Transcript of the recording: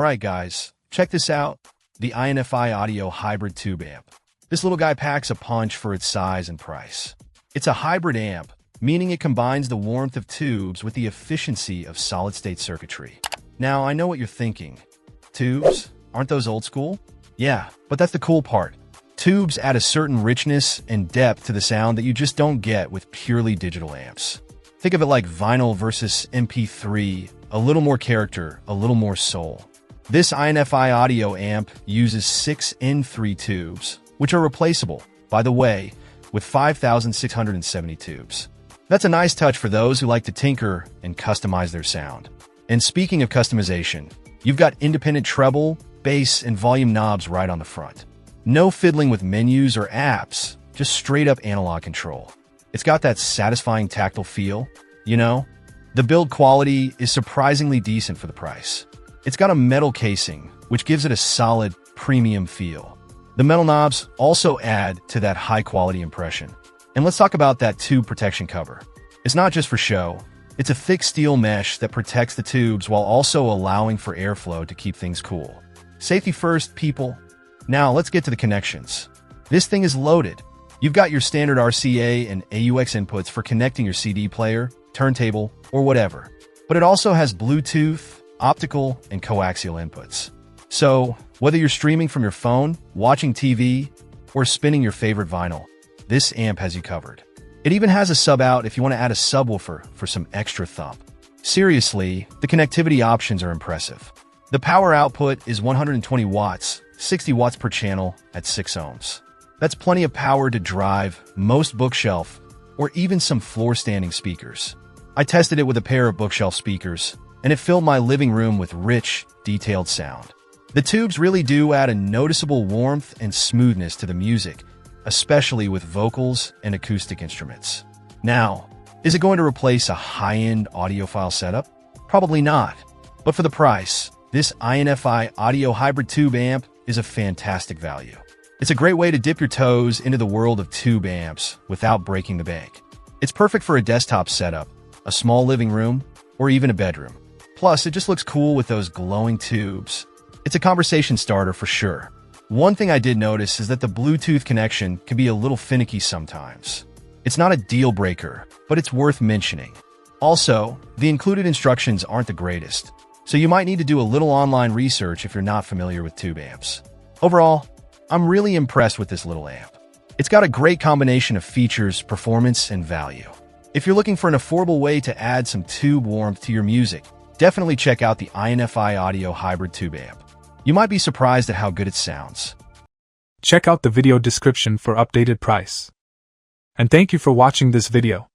Alright guys, check this out, the INFI Audio Hybrid Tube Amp. This little guy packs a punch for its size and price. It's a hybrid amp, meaning it combines the warmth of tubes with the efficiency of solid-state circuitry. Now, I know what you're thinking. Tubes? Aren't those old school? Yeah, but that's the cool part. Tubes add a certain richness and depth to the sound that you just don't get with purely digital amps. Think of it like vinyl versus MP3, a little more character, a little more soul. This INFI audio amp uses 6 INFI tubes, which are replaceable, by the way, with 5,670 tubes. That's a nice touch for those who like to tinker and customize their sound. And speaking of customization, you've got independent treble, bass, and volume knobs right on the front. No fiddling with menus or apps, just straight-up analog control. It's got that satisfying tactile feel, you know? The build quality is surprisingly decent for the price. It's got a metal casing, which gives it a solid, premium feel. The metal knobs also add to that high-quality impression. And let's talk about that tube protection cover. It's not just for show. It's a thick steel mesh that protects the tubes while also allowing for airflow to keep things cool. Safety first, people. Now, let's get to the connections. This thing is loaded. You've got your standard RCA and AUX inputs for connecting your CD player, turntable, or whatever. But it also has Bluetooth, optical, and coaxial inputs. So, whether you're streaming from your phone, watching TV, or spinning your favorite vinyl, this amp has you covered. It even has a sub-out if you want to add a subwoofer for some extra thump. Seriously, the connectivity options are impressive. The power output is 120 watts, 60 watts per channel at 6 ohms. That's plenty of power to drive most bookshelf or even some floor-standing speakers. I tested it with a pair of bookshelf speakers, and it filled my living room with rich, detailed sound. The tubes really do add a noticeable warmth and smoothness to the music, especially with vocals and acoustic instruments. Now, is it going to replace a high-end audiophile setup? Probably not. But for the price, this INFI Audio Hybrid Tube Amp is a fantastic value. It's a great way to dip your toes into the world of tube amps without breaking the bank. It's perfect for a desktop setup, a small living room, or even a bedroom. Plus, it just looks cool with those glowing tubes. It's a conversation starter for sure. One thing I did notice is that the Bluetooth connection can be a little finicky sometimes. It's not a deal breaker, but it's worth mentioning. Also, the included instructions aren't the greatest, so you might need to do a little online research if you're not familiar with tube amps. Overall, I'm really impressed with this little amp. It's got a great combination of features, performance, and value. If you're looking for an affordable way to add some tube warmth to your music, definitely check out the INFI Audio Hybrid Tube Amp. You might be surprised at how good it sounds. Check out the video description for updated price. And thank you for watching this video.